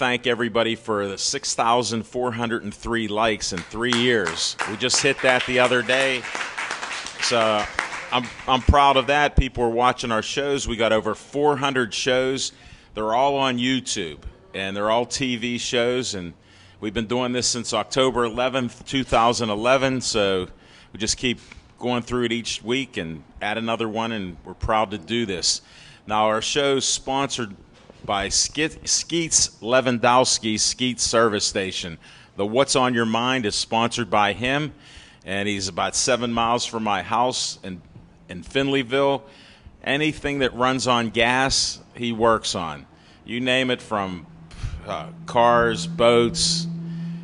thank everybody for the 6,403 likes in 3 years. We just hit that the other day. So I'm proud of that. People are watching our shows. We got over 400 shows. They're all on YouTube, and they're all TV shows. And we've been doing this since October 11th, 2011. So we just keep going through it each week and add another one, and we're proud to do this. Now, our show's sponsored by Skeets Lewandowski Skeets Service Station. The What's on Your Mind is sponsored by him, and he's about 7 miles from my house in Findlayville. Anything that runs on gas, he works on. You name it, from cars, boats,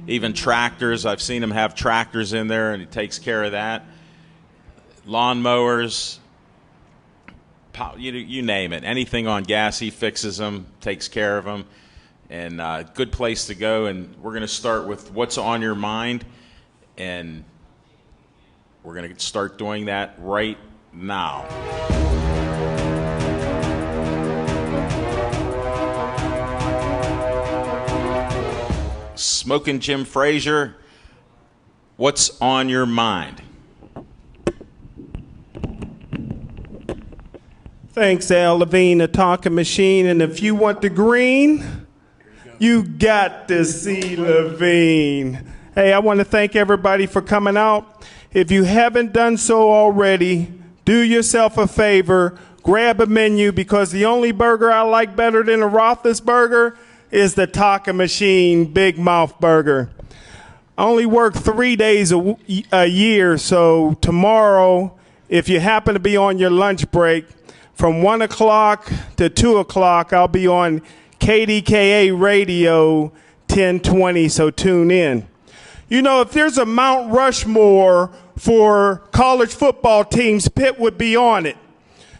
even tractors. I've seen him have tractors in there, and he takes care of that. Lawnmowers, you name it. Anything on gas, he fixes them, takes care of them, and good place to go. And we're going to start with What's on Your Mind, and we're going to start doing that right now. Smoking Jim Frazier, what's on your mind? Thanks, Al Levine, the talking machine. And if you want the green, you got to see Levine. Hey, I want to thank everybody for coming out. If you haven't done so already, do yourself a favor, grab a menu, because the only burger I like better than a Roethlisberger is the Talking Machine Big Mouth Burger. I only work 3 days a year, so tomorrow, if you happen to be on your lunch break, from 1 o'clock to 2 o'clock, I'll be on KDKA Radio 1020, so tune in. You know, if there's a Mount Rushmore for college football teams, Pitt would be on it.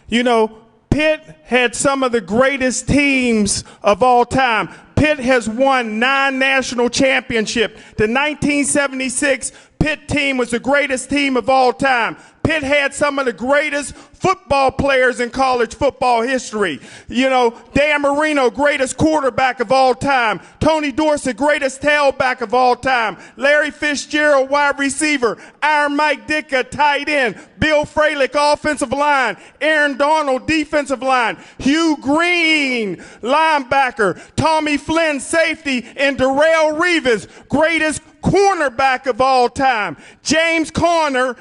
You know, Pitt had some of the greatest teams of all time. Pitt has won 9 national championships. The 1976 Pitt team was the greatest team of all time. Pitt had some of the greatest football players in college football history. You know, Dan Marino, greatest quarterback of all time. Tony Dorsett, greatest tailback of all time. Larry Fitzgerald, wide receiver. Iron Mike Ditka, tight end. Bill Fralick, offensive line. Aaron Donald, defensive line. Hugh Green, linebacker. Tommy Flynn, safety. And Darrelle Revis, greatest cornerback of all time. James Conner's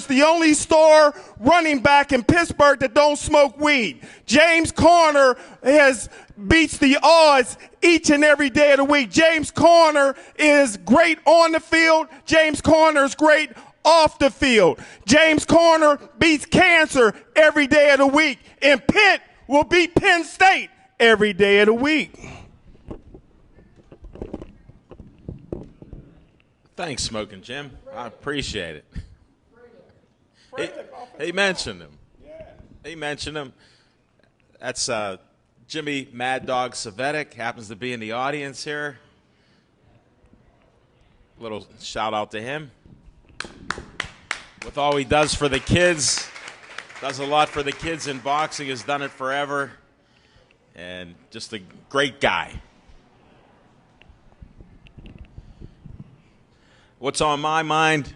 the only star running back in Pittsburgh that don't smoke weed. James Conner beats the odds each and every day of the week. James Conner is great on the field. James Conner is great off the field. James Conner beats cancer every day of the week. And Pitt will beat Penn State every day of the week. Thanks, Smoking Jim. I appreciate it. He mentioned him. He mentioned him. That's Jimmy Mad Dog Savetic, happens to be in the audience here. Little shout out to him. With all he does for the kids, does a lot for the kids in boxing, has done it forever, and just a great guy. What's on my mind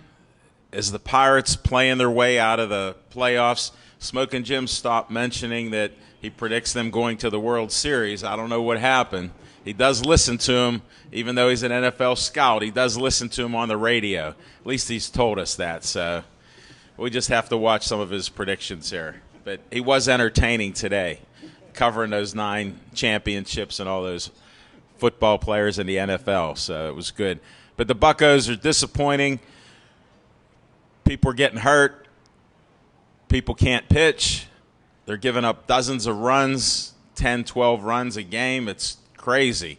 is the Pirates playing their way out of the playoffs. Smoking Jim stopped mentioning that he predicts them going to the World Series. I don't know what happened. He does listen to him, even though he's an NFL scout. He does listen to him on the radio. At least he's told us that. So we just have to watch some of his predictions here. But he was entertaining today, covering those 9 championships and all those football players in the NFL. So it was good. But the Buccos are disappointing. People are getting hurt. People can't pitch. They're giving up dozens of runs, 10, 12 runs a game. It's crazy.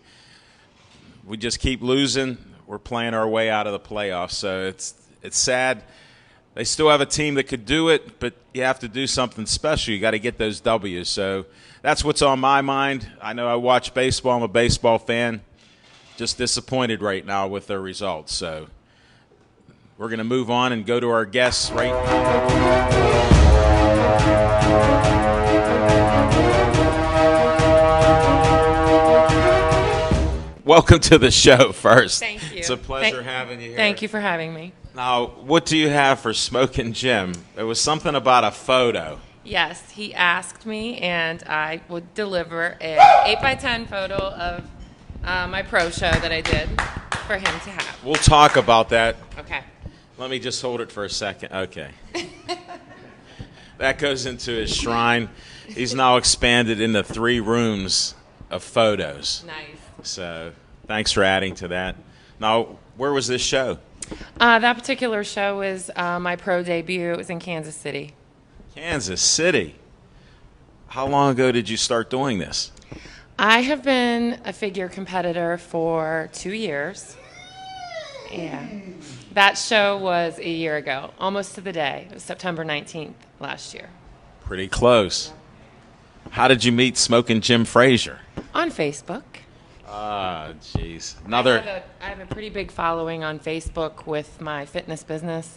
We just keep losing. We're playing our way out of the playoffs. So it's sad. They still have a team that could do it, but you have to do something special. You got to get those W's. So that's what's on my mind. I know I watch baseball. I'm a baseball fan. Just disappointed right now with their results. So we're going to move on and go to our guests right now. welcome to the show first. Thank you. It's a pleasure having you here. Thank you for having me. Now, what do you have for Smokin' Jim? There was something about a photo. Yes, he asked me, and I would deliver an 8x10 photo of my pro show that I did for him to have. We'll talk about that. Okay. Let me just hold it for a second. Okay. That goes into his shrine. He's now expanded into 3 rooms of photos. Nice. So thanks for adding to that. Now, where was this show? That particular show was my pro debut. It was in Kansas City. Kansas City. How long ago did you start doing this? I have been a figure competitor for 2 years. Yeah. That show was a year ago, almost to the day. It was September 19th last year. Pretty close. How did you meet Smokin' Jim Frazier? On Facebook. Ah, jeez. I have a pretty big following on Facebook with my fitness business,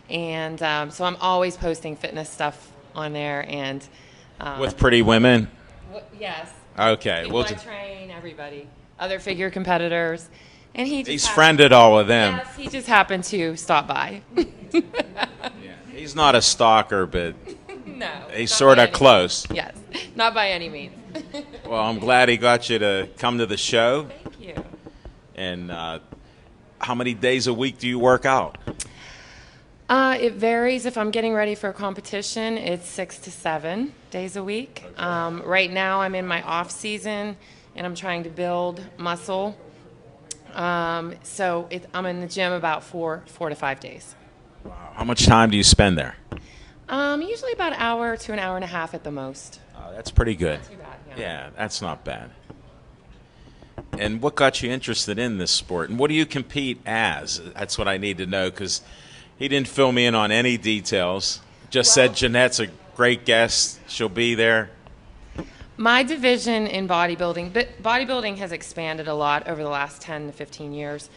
and so I'm always posting fitness stuff on there. And With pretty women? Yes. Okay. People I train, everybody, other figure competitors, and he's friended all of them. Yes, he just happened to stop by. Yeah. He's not a stalker, but No. he's sort of close. Yes, not by any means. Well, I'm glad he got you to come to the show. Thank you. And how many days a week do you work out? It varies. If I'm getting ready for a competition, it's 6 to 7 days a week. Okay. Right now, I'm in my off season, and I'm trying to build muscle. So I'm in the gym about 4 to 5 days. Wow. How much time do you spend there? Usually about an hour to an hour and a half at the most. That's pretty good. Not too bad, Yeah, that's not bad. And what got you interested in this sport? And what do you compete as? That's what I need to know, because he didn't fill me in on any details. Just said Jeanette's a great guest. She'll be there. My division in bodybuilding, but bodybuilding has expanded a lot over the last 10 to 15 years.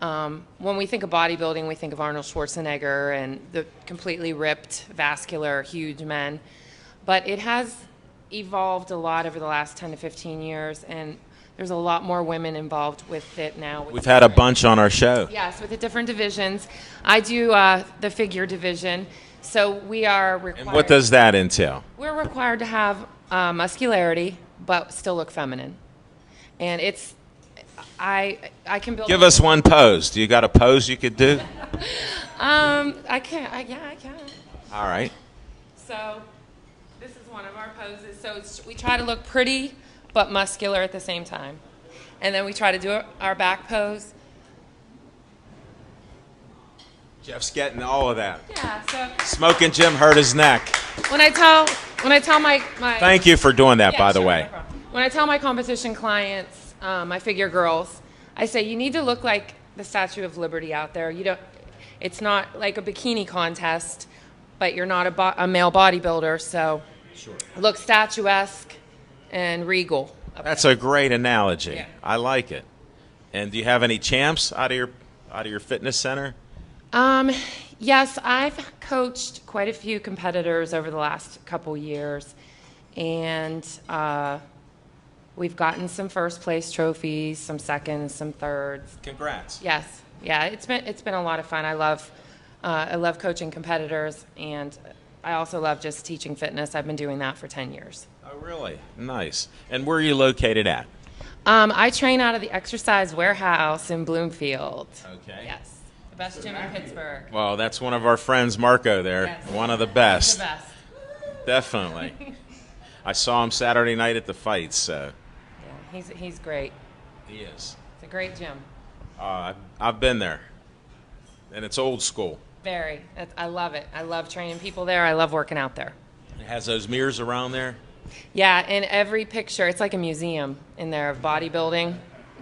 When we think of bodybuilding, we think of Arnold Schwarzenegger and the completely ripped, vascular, huge men. But it has evolved a lot over the last 10 to 15 years, and there's a lot more women involved with it now. We've had a bunch on our show. Yes, with the different divisions. I do the figure division, so we are required. And what does that entail? We're required to have muscularity, but still look feminine. And it's, I can build. Give us one pose. Do you got a pose you could do? I can. All right. So this is one of our poses. So we try to look pretty but muscular at the same time. And then we try to do our back pose. Jeff's getting all of that. Yeah, so Smokin' Jim hurt his neck. when I tell my Thank you for doing that, Yeah, by the sure, way. no problem. When I tell my competition clients, my figure girls, I say you need to look like the Statue of Liberty out there. You don't. It's not like a bikini contest, but you're not a male bodybuilder, so look statuesque and regal. That's a great analogy. Yeah. I like it. And do you have any champs out of your fitness center? Yes, I've coached quite a few competitors over the last couple years, and we've gotten some first place trophies, some seconds, some thirds. Congrats. Yes, yeah, it's been a lot of fun. I love coaching competitors, and I also love just teaching fitness. I've been doing that for 10 years. Oh, really? Nice. And where are you located at? I train out of the Exercise Warehouse in Bloomfield. Okay. Yes, the best gym in Pittsburgh. Well, that's one of our friends, Marco, there. Yes. One of the best. The best. Definitely. I saw him Saturday night at the fights, so. Yeah, he's great. He is. It's a great gym. I've been there, and it's old school. Very. I love it. I love training people there. I love working out there. It has those mirrors around there. Yeah, and every picture, it's like a museum in there of bodybuilding.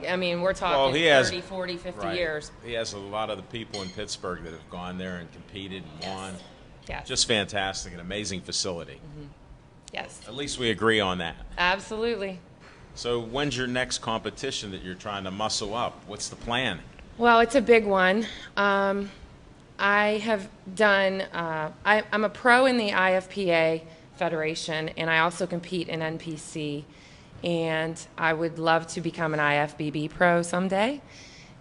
I mean, we're talking 30, 40, 50 right. years. He has a lot of the people in Pittsburgh that have gone there and competed and won. Yes. Just fantastic, an amazing facility. Mm-hmm. Yes. At least we agree on that. Absolutely. So when's your next competition that you're trying to muscle up? What's the plan? Well, it's a big one. I have done, I'm a pro in the IFPA Federation, and I also compete in NPC. and I would love to become an IFBB pro someday.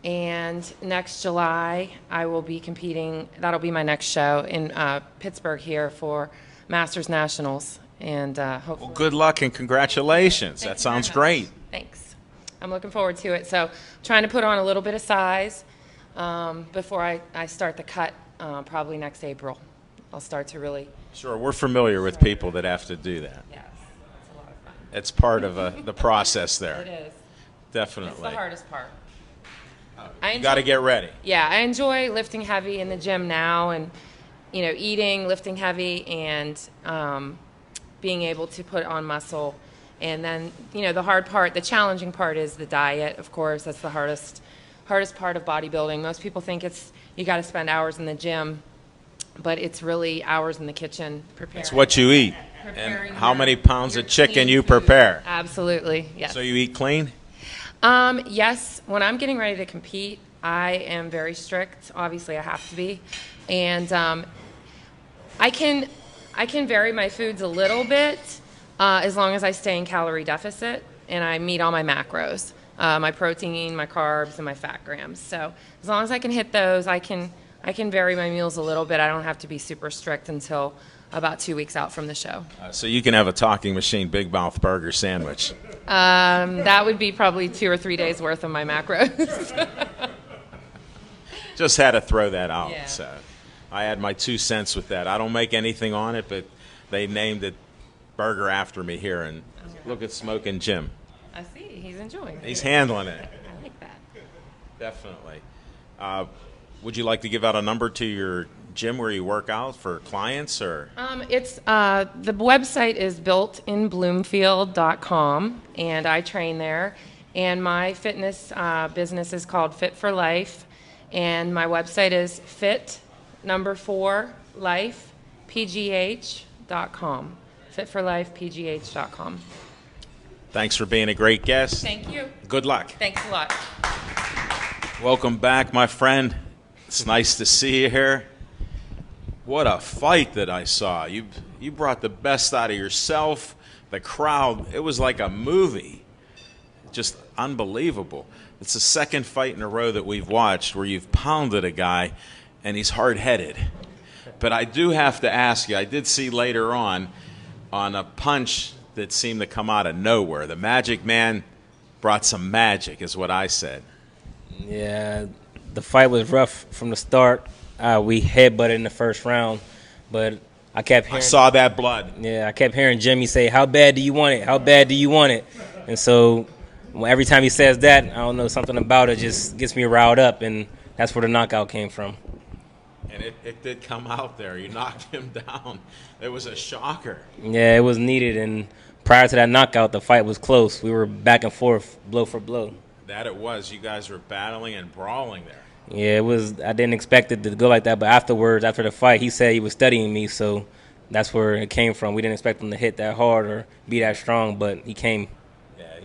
And next July, I will be competing. That'll be my next show in Pittsburgh here for Masters Nationals. And hopefully. Well, good luck and congratulations. That sounds great. Thanks. I'm looking forward to it. So, trying to put on a little bit of size before I start the cut, probably next April. I'll start to really. Sure, we're familiar with people that have to do that. Yes, it's a lot of fun. It's part of the process there. It is. Definitely. It's the hardest part. You got to get ready. Yeah, I enjoy lifting heavy in the gym now, and eating, lifting heavy, and being able to put on muscle. And then the hard part, the challenging part, is the diet. Of course, that's the hardest part of bodybuilding. Most people think you got to spend hours in the gym, but it's really hours in the kitchen preparing. It's what you eat, and how many pounds of chicken you prepare. Absolutely, yes. So you eat clean? Yes, when I'm getting ready to compete, I am very strict. Obviously, I have to be. And I can vary my foods a little bit as long as I stay in calorie deficit and I meet all my macros, my protein, my carbs, and my fat grams. So as long as I can hit those, I can vary my meals a little bit. I don't have to be super strict until about 2 weeks out from the show. So you can have a talking machine Big Mouth burger sandwich. That would be probably 2 or 3 days worth of my macros. Just had to throw that out. Yeah. So I had my 2 cents with that. I don't make anything on it, but they named it burger after me here. And look at Smoking Jim. I see. He's enjoying it. He's handling it. I like that. Definitely. Would you like to give out a number to your gym where you work out for clients, or? It's the website is builtinbloomfield.com, and I train there. And my fitness business is called Fit for Life, and my website is fit4lifepgh.com. Fit4lifepgh.com. Thanks for being a great guest. Thank you. Good luck. Thanks a lot. Welcome back, my friend. It's nice to see you here. What a fight that I saw. You brought the best out of yourself, the crowd. It was like a movie. Just unbelievable. It's the second fight in a row that we've watched where you've pounded a guy and he's hard-headed. But I do have to ask you, I did see later on a punch that seemed to come out of nowhere. The Magic Man brought some magic, is what I said. Yeah, the fight was rough from the start. We headbutted in the first round, but I kept hearing. I saw that blood. Yeah, I kept hearing Jimmy say, "How bad do you want it? How bad do you want it?" And so every time he says that, I don't know, something about it just gets me riled up, and that's where the knockout came from. And it did come out there. You knocked him down. It was a shocker. Yeah, it was needed, and prior to that knockout, the fight was close. We were back and forth, blow for blow. That it was. You guys were battling and brawling there. Yeah, it was. I didn't expect it to go like that, but afterwards, after the fight, he said he was studying me, so that's where it came from. We didn't expect him to hit that hard or be that strong, but he came. Yeah,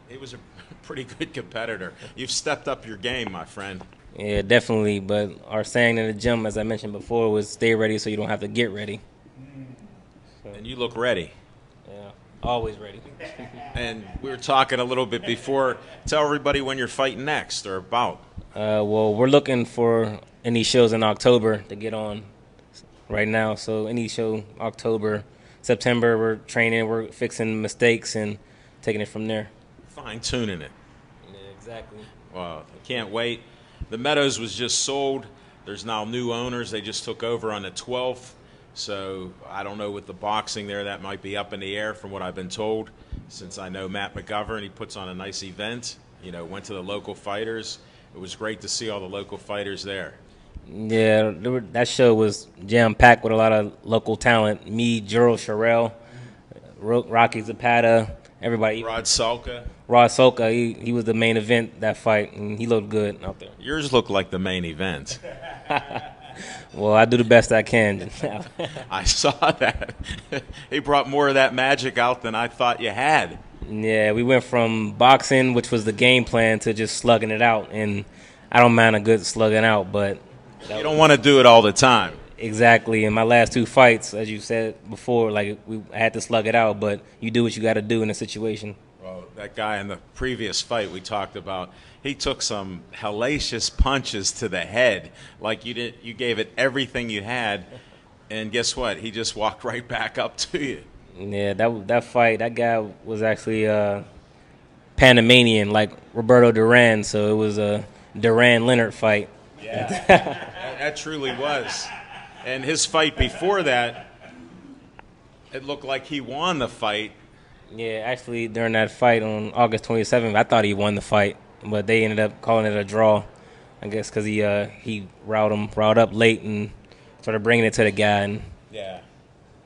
he was a pretty good competitor. You've stepped up your game, my friend. Yeah, definitely, but our saying in the gym, as I mentioned before, was stay ready so you don't have to get ready. And you look ready. Yeah, always ready. And we were talking a little bit before. Tell everybody when you're fighting next or about. Well, we're looking for any shows in October to get on right now. So any show, October, September, we're training, we're fixing mistakes and taking it from there. Fine-tuning it. Yeah, exactly. Well, I can't wait. The Meadows was just sold. There's now new owners. They just took over on the 12th. So I don't know with the boxing there. That might be up in the air from what I've been told. Since I know Matt McGovern, he puts on a nice event. Went to the local fighters. It was great to see all the local fighters there. Yeah, that show was jam-packed with a lot of local talent. Me, Gerald Sherrill, Rocky Zapata, everybody. Rod Sulka. He was the main event that fight, and he looked good out there. Yours looked like the main event. Well, I do the best I can. I saw that. He brought more of that magic out than I thought you had. Yeah, we went from boxing, which was the game plan, to just slugging it out. And I don't mind a good slugging out, but you don't want to do it all the time. Exactly. In my last 2 fights, as you said before, I had to slug it out, but you do what you got to do in a situation. Well, that guy in the previous fight we talked about, he took some hellacious punches to the head. Like you gave it everything you had, and guess what? He just walked right back up to you. Yeah, that fight, that guy was actually Panamanian, like Roberto Duran, so it was a Duran-Leonard fight. Yeah, that truly was. And his fight before that, it looked like he won the fight. Yeah, actually, during that fight on August 27th, I thought he won the fight, but they ended up calling it a draw, I guess, because he riled up late and started bringing it to the guy. And yeah,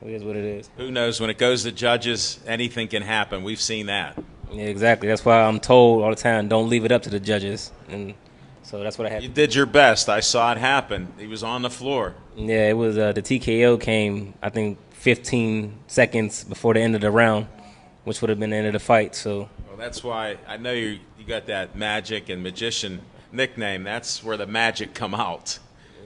it is what it is. Who knows? When it goes to judges, anything can happen. We've seen that. Yeah, exactly. That's why I'm told all the time, don't leave it up to the judges. And so that's what I had. You did your best. I saw it happen. He was on the floor. Yeah, it was the TKO came, I think, 15 seconds before the end of the round, which would have been the end of the fight. So well, that's why I know you got that magic and magician nickname. That's where the magic come out.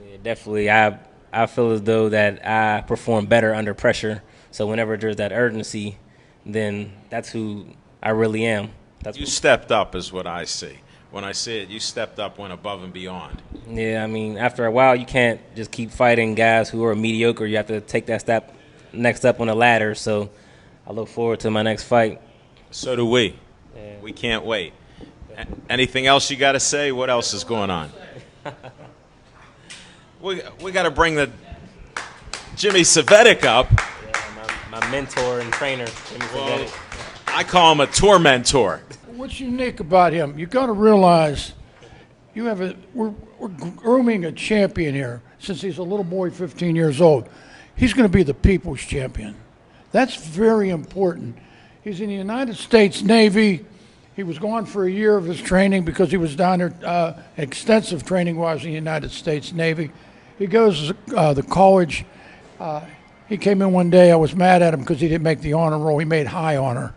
Yeah, definitely. I feel as though that I perform better under pressure. So whenever there's that urgency, then that's who I really am. You stepped up is what I see. When I see it, you stepped up, went above and beyond. Yeah, I mean, after a while, you can't just keep fighting guys who are mediocre. You have to take that next step on the ladder. So I look forward to my next fight. So do we. Yeah. We can't wait. Anything else you got to say? What else is going on? we got to bring the Jimmy Savetic up. Yeah, my mentor and trainer, Jimmy Savetic. I call him a tour mentor. What's unique about him? You got to realize we're grooming a champion here. Since he's a little boy, 15 years old, he's going to be the people's champion. That's very important. He's in the United States Navy. He was gone for a year of his training because he was down there, extensive training while he was in the United States Navy. He goes to college. He came in one day. I was mad at him because he didn't make the honor roll. He made high honor.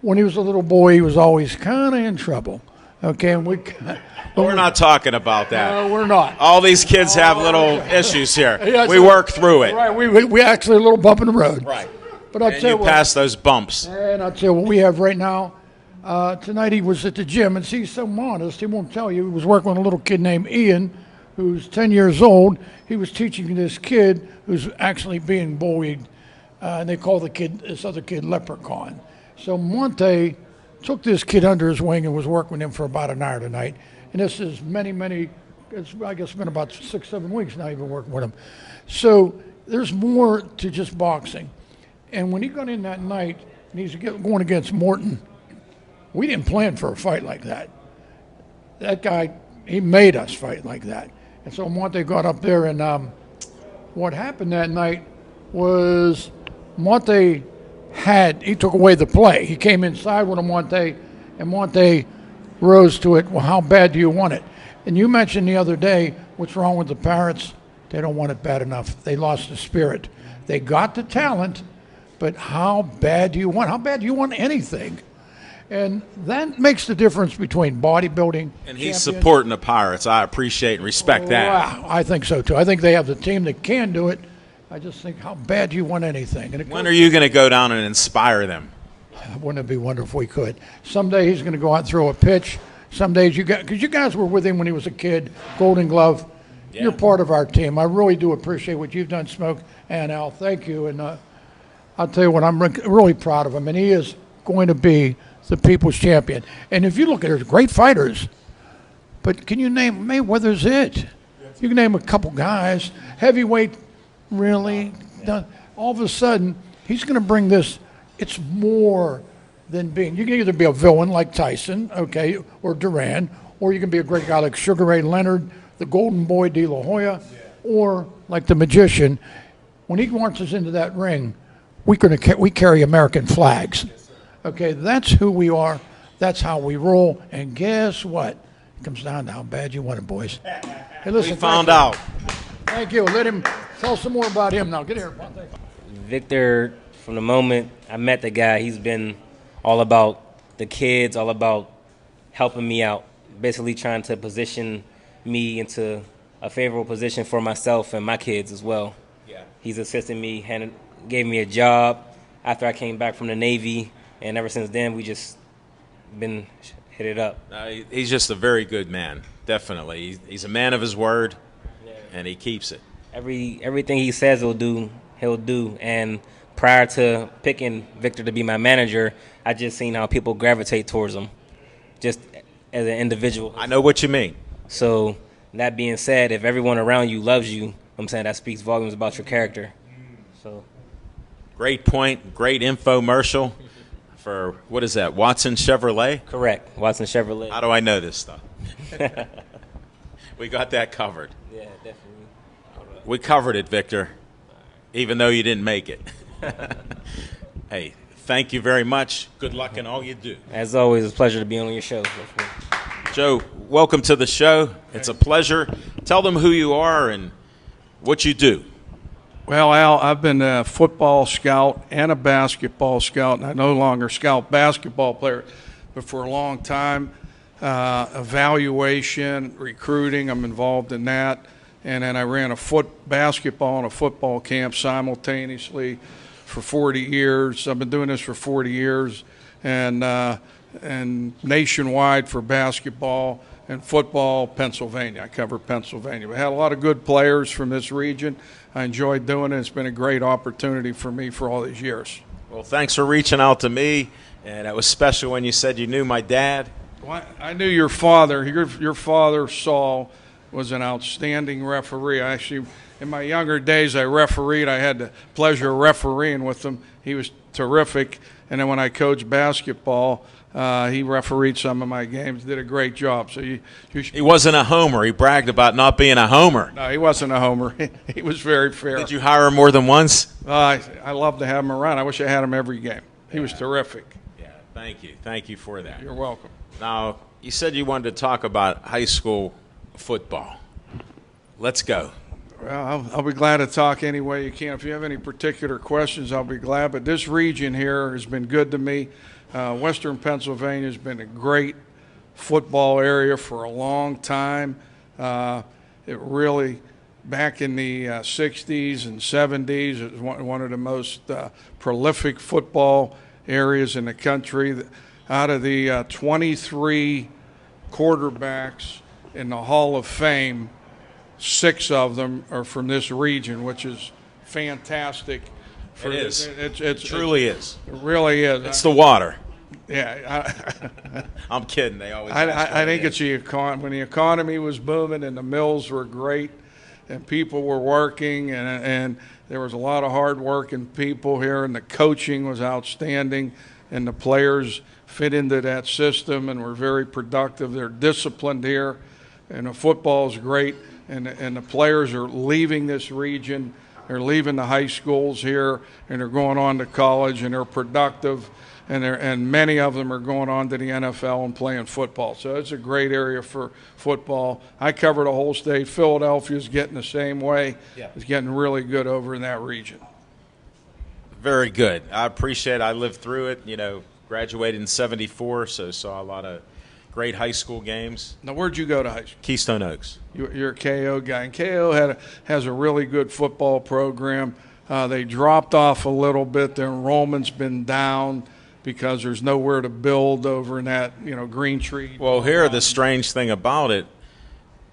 When he was a little boy, he was always kind of in trouble. Okay, and we're not talking about that. No, we're not. All these kids have little issues here. Yeah, we work through it. Right, we actually a little bump in the road. Right. But I'll and tell you you pass those bumps. And I'll tell you what we have right now. Tonight he was at the gym, and he's so modest, he won't tell you. He was working with a little kid named Ian, who's 10 years old. He was teaching this kid who's actually being bullied, and they call this other kid Leprechaun. So Monte took this kid under his wing and was working with him for about an hour tonight. And this is I guess been about 6-7 weeks now you've been working with him. So there's more to just boxing. And when he got in that night, and he's going against Morton, we didn't plan for a fight like that. That guy, he made us fight like that. And so Monte got up there, and what happened that night was Monte he took away the play. He came inside with Monte, and Monte rose to it. Well, how bad do you want it? And you mentioned the other day, what's wrong with the Pirates? They don't want it bad enough. They lost the spirit. They got the talent, but how bad do you want? How bad do you want anything? And that makes the difference between bodybuilding. And he's supporting the Pirates. I appreciate and respect that. Wow, I think so too. I think they have the team that can do it. I just think, how bad do you want anything? And when are you going to go down and inspire them? Wouldn't it be wonderful if we could? Someday he's going to go out and throw a pitch. Some days because you guys were with him when he was a kid, Golden Glove. Yeah. You're part of our team. I really do appreciate what you've done, Smoke and Al. Thank you. And I'll tell you what, I'm really proud of him. And he is going to be the people's champion. And if you look at it, there's great fighters. But can you name Mayweather's it? You can name a couple guys. Heavyweight, really? All of a sudden, he's going to bring this. It's more than being. You can either be a villain like Tyson, okay, or Duran, or you can be a great guy like Sugar Ray Leonard, the Golden Boy De La Hoya, or like the Magician. When he marches into that ring, we carry American flags. Okay, that's who we are. That's how we roll. And guess what? It comes down to how bad you want it, boys. Hey, listen, we found out. Thank you. Let him tell some more about him now. Get here. Victor, from the moment I met the guy, he's been all about the kids, all about helping me out, basically trying to position me into a favorable position for myself and my kids as well. Yeah. He's assisted me, gave me a job after I came back from the Navy, and ever since then we just been hit it up. He's just a very good man, definitely. He's a man of his word, and he keeps it. Everything he says he'll do. And prior to picking Victor to be my manager, I just seen how people gravitate towards him, just as an individual. I know what you mean. So that being said, if everyone around you loves you, I'm saying that speaks volumes about your character. So, great point. Great infomercial for, what is that, Watson Chevrolet? Correct, Watson Chevrolet. How do I know this stuff? We got that covered. Yeah, definitely. We covered it, Victor, even though you didn't make it. Hey, thank you very much. Good luck in all you do. As always, it's a pleasure to be on your show. Joe, welcome to the show. It's a pleasure. Tell them who you are and what you do. Well, Al, I've been a football scout and a basketball scout, and I no longer scout basketball players, but for a long time, evaluation, recruiting, I'm involved in that. And then I ran a basketball and a football camp simultaneously for 40 years. I've been doing this for 40 years, and nationwide for basketball and football, Pennsylvania. I cover Pennsylvania. We had a lot of good players from this region. I enjoyed doing it. It's been a great opportunity for me for all these years. Well, thanks for reaching out to me, and it was special when you said you knew my dad. Well, I knew your father. Your father, Saul, was an outstanding referee. Actually, in my younger days, I refereed. I had the pleasure of refereeing with him. He was terrific. And then when I coached basketball, he refereed some of my games, did a great job. So He wasn't a homer. He bragged about not being a homer. No, he wasn't a homer. He was very fair. Did you hire him more than once? I love to have him around. I wish I had him every game. He was terrific. Yeah, thank you. Thank you for that. You're welcome. Now, you said you wanted to talk about high school football. Let's go. Well, I'll be glad to talk any way you can. If you have any particular questions, I'll be glad. But this region here has been good to me. Western Pennsylvania has been a great football area for a long time. It really, back in the 60s and 70s, it was one of the most prolific football areas in the country. Out of the 23 quarterbacks in the Hall of Fame, 6 of them are from this region, which is fantastic. It is. It truly is. It really is. It's the water. Yeah. I'm kidding. They always. I think it's the when the economy was booming and the mills were great, and people were working, and there was a lot of hard-working people here, and the coaching was outstanding, and the players fit into that system and were very productive. They're disciplined here, and the football is great. And the players are leaving this region. They're leaving the high schools here, and they're going on to college, and they're productive, and many of them are going on to the NFL and playing football. So it's a great area for football. I cover the whole state. Philadelphia's getting the same way. Yeah. It's getting really good over in that region. Very good. I appreciate it. I lived through it. Graduated in '74, so saw a lot of great high school games. Now, where'd you go to high school? Keystone Oaks. You're a KO guy. And KO has a really good football program. They dropped off a little bit. Their enrollment's been down because there's nowhere to build over in that, Green Tree. Well, here, the strange thing about it,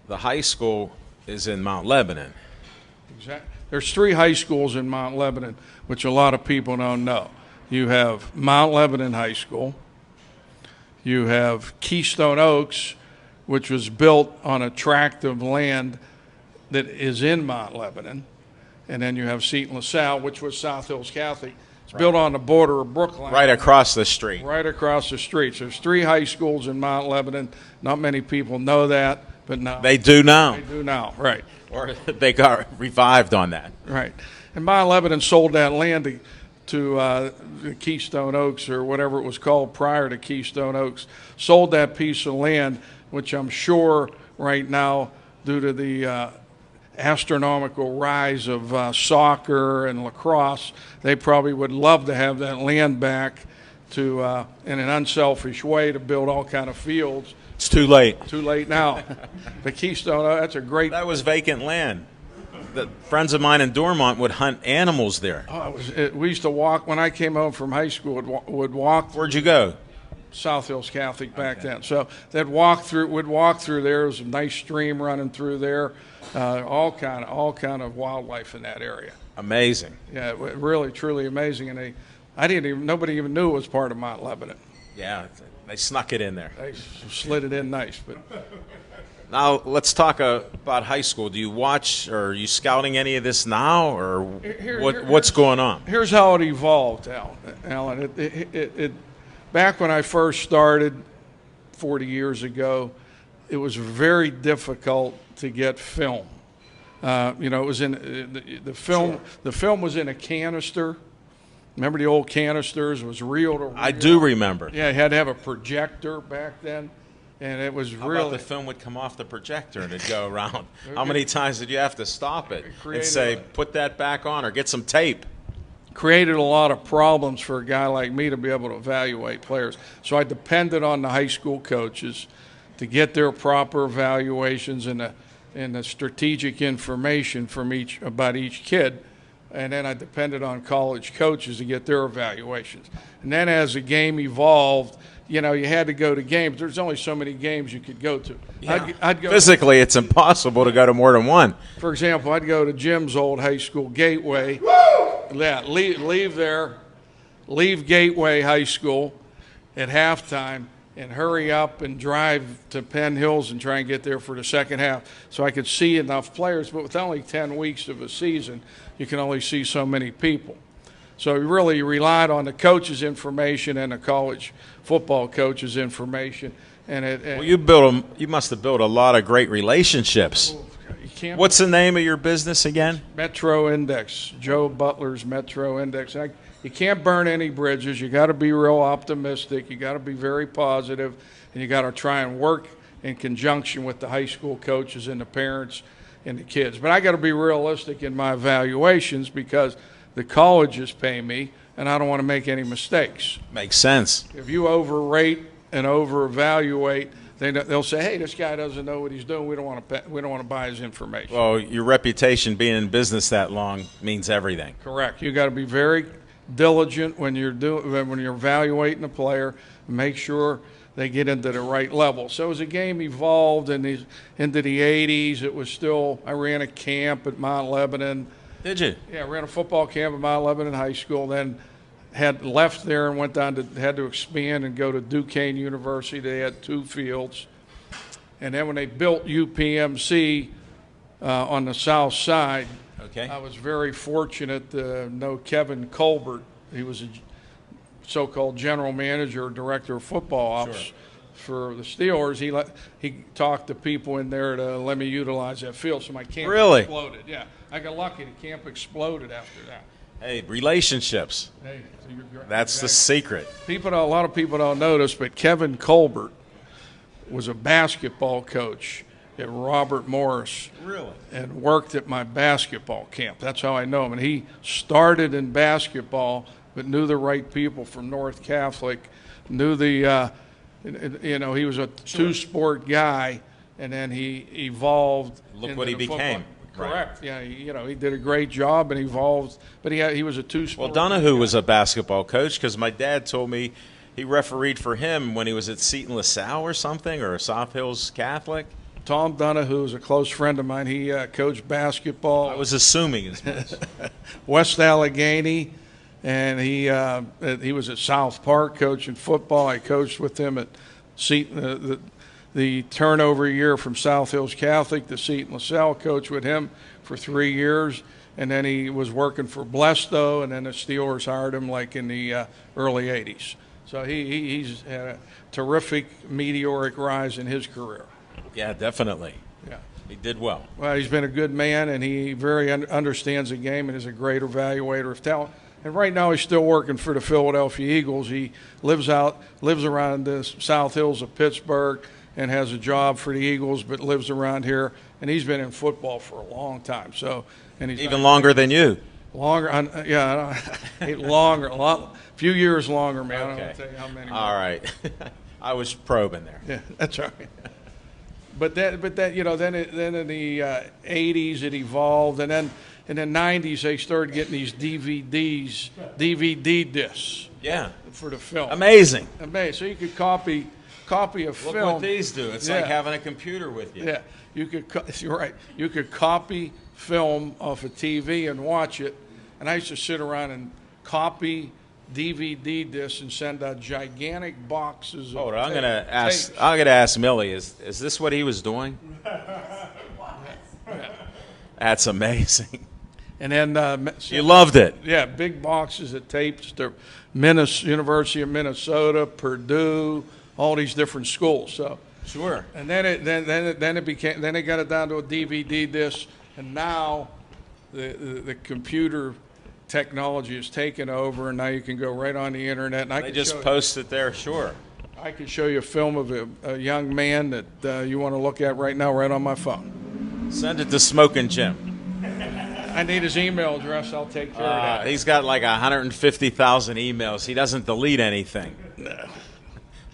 the high school is in Mount Lebanon. Exactly. There's 3 high schools in Mount Lebanon, which a lot of people don't know. You have Mount Lebanon High School. You have Keystone Oaks, which was built on a tract of land that is in Mount Lebanon. And then you have Seton LaSalle, which was South Hills Catholic. It's built on the border of Brookline. Right across the street. Right across the street. So there's 3 high schools in Mount Lebanon. Not many people know that, but now. They do now. They do now, right. Or they got revived on that. Right. And Mount Lebanon sold that land to Keystone Oaks, or whatever it was called prior to Keystone Oaks, sold that piece of land, which I'm sure right now, due to the astronomical rise of soccer and lacrosse, they probably would love to have that land back to, in an unselfish way, to build all kind of fields. It's too late. Too late now. The Keystone, that's a great. That was vacant land. The friends of mine in Dormont would hunt animals there. We used to walk when I came home from high school. Would walk. Where'd you go? South Hills Catholic back then. So we'd walk through there. There was a nice stream running through there. All kind of wildlife in that area. Amazing. Yeah, really, truly amazing. And nobody even knew it was part of Mount Lebanon. Yeah, they snuck it in there. They slid it in nice. But now let's talk about high school. Do you watch, or are you scouting any of this now, or what's going on? Here's how it evolved, Alan. Back when I first started 40 years ago, it was very difficult to get film. It was in the film. Sure. The film was in a canister. Remember the old canisters? It was reel to reel. I do remember. Yeah, you had to have a projector back then, and it was How really. about the film would come off the projector and it'd go around? How many times did you have to stop it and say, "Put that back on," or get some tape? Created a lot of problems for a guy like me to be able to evaluate players. So I depended on the high school coaches to get their proper evaluations and the strategic information from about each kid. And then I depended on college coaches to get their evaluations. And then as the game evolved, you had to go to games. There's only so many games you could go to. Yeah. I'd go Physically, it's impossible to go to more than one. For example, I'd go to Jim's old high school, Gateway. Yeah, leave Gateway High School at halftime and hurry up and drive to Penn Hills and try and get there for the second half so I could see enough players. But with only 10 weeks of a season, you can only see so many people. So we really relied on the coach's information and the college football coach's information. And you must have built a lot of great relationships. What's the name of your business again? Metro Index, Joe Butler's Metro Index. You can't burn any bridges. You got to be real optimistic. You got to be very positive, and you got to try and work in conjunction with the high school coaches and the parents and the kids. But I got to be realistic in my evaluations because the colleges pay me, and I don't want to make any mistakes. Makes sense. If you overrate and over-evaluate, they'll say, "Hey, this guy doesn't know what he's doing. We don't want to buy his information." Well, your reputation being in business that long means everything. Correct. You got to be very diligent when you're evaluating a player. Make sure they get into the right level. So as the game evolved into the 80s, it was still. I ran a camp at Mount Lebanon. Did you? Yeah, I ran a football camp at Mount Lebanon High School. Then had left there and had to expand and go to Duquesne University. They had 2 fields. And then when they built UPMC on the south side, okay, I was very fortunate to know Kevin Colbert. He was a so-called general manager, director of football ops for the Steelers. He talked to people in there to let me utilize that field. So my camp exploded. Yeah, I got lucky. The camp exploded after that. Hey, relationships. Hey, that's the secret. A lot of people don't notice, but Kevin Colbert was a basketball coach at Robert Morris. Really? And worked at my basketball camp. That's how I know him. And he started in basketball, but knew the right people from North Catholic, knew he was a two-sport guy, and then he evolved. Look what he became. Correct. Right. Yeah, he did a great job and evolved, but he was a two-sport. Well, Donahue was a basketball coach because my dad told me he refereed for him when he was at Seton LaSalle or something, or South Hills Catholic. Tom Donahue is a close friend of mine. He coached basketball. I was assuming as much. West Allegheny, and he was at South Park coaching football. I coached with him at Seton. The turnover year from South Hills Catholic to Seton LaSalle, coached with him for 3 years. And then he was working for Blesto, and then the Steelers hired him like in the early 80s. So he's had a terrific meteoric rise in his career. Yeah, definitely. Yeah, he did well. Well, he's been a good man, and he very understands the game and is a great evaluator of talent. And right now he's still working for the Philadelphia Eagles. He lives around the South Hills of Pittsburgh and has a job for the Eagles, but lives around here. And he's been in football for a long time. So, and he's even longer than you. Longer, yeah, longer, a few years longer, man. Okay. I don't want to tell you how many. All right, I was probing there. Yeah, that's all right. But that, then in the 80s it evolved, and then in the 90s, they started getting these DVD discs. Yeah. For the film. Amazing. Amazing. So you could copy a film. Look what these do. It's like having a computer with you. Yeah. You're right. You could copy film off a TV and watch it. And I used to sit around and copy DVD discs and send out gigantic boxes of Hold on, I'm gonna ask Millie, is this what he was doing? That's amazing. And then you loved it. Yeah, big boxes of tapes to University of Minnesota, Purdue, all these different schools. So sure. And then they got it down to a DVD disc, and now the computer technology is taken over, and now you can go right on the internet. And they just post it there. Sure. I can show you a film of a young man that you want to look at right now, right on my phone. Send it to Smoking Jim. I need his email address. I'll take care of that. He's got like 150,000 emails. He doesn't delete anything. No.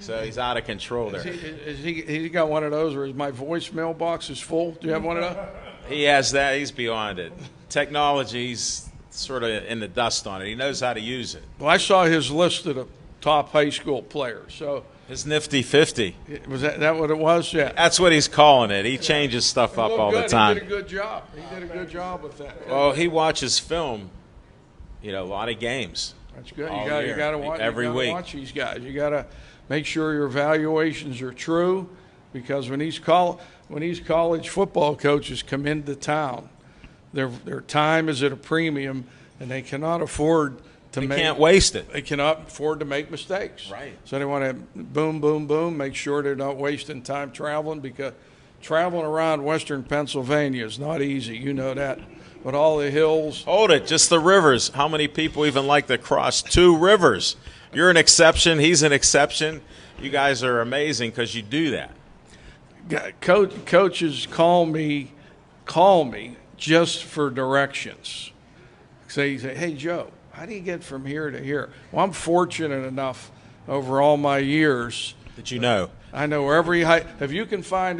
So he's out of control there. He got one of those where my voicemail box is full. Do you have one of those? He has that. He's beyond it. Technology's sort of in the dust on it. He knows how to use it. Well, I saw his list of the top high school players. So his nifty 50. Was that what it was? Yeah. That's what he's calling it. He changes stuff up all the time. He did a good job. He did a good job with that. Well, he watches film, a lot of games. That's good. You got to watch every week. Watch these guys. You got to make sure your evaluations are true, because when these college football coaches come into town, their time is at a premium, and they cannot afford to can't waste it. They cannot afford to make mistakes. Right. So they want to boom, boom, boom, make sure they're not wasting time traveling, because traveling around Western Pennsylvania is not easy. You know that. But all the hills. Hold it. Just the rivers. How many people even like to cross 2 rivers? You're an exception. He's an exception. You guys are amazing because you do that. Coaches call me just for directions. Say, hey, Joe, how do you get from here to here? Well, I'm fortunate enough over all my years that you know. I know every if you can find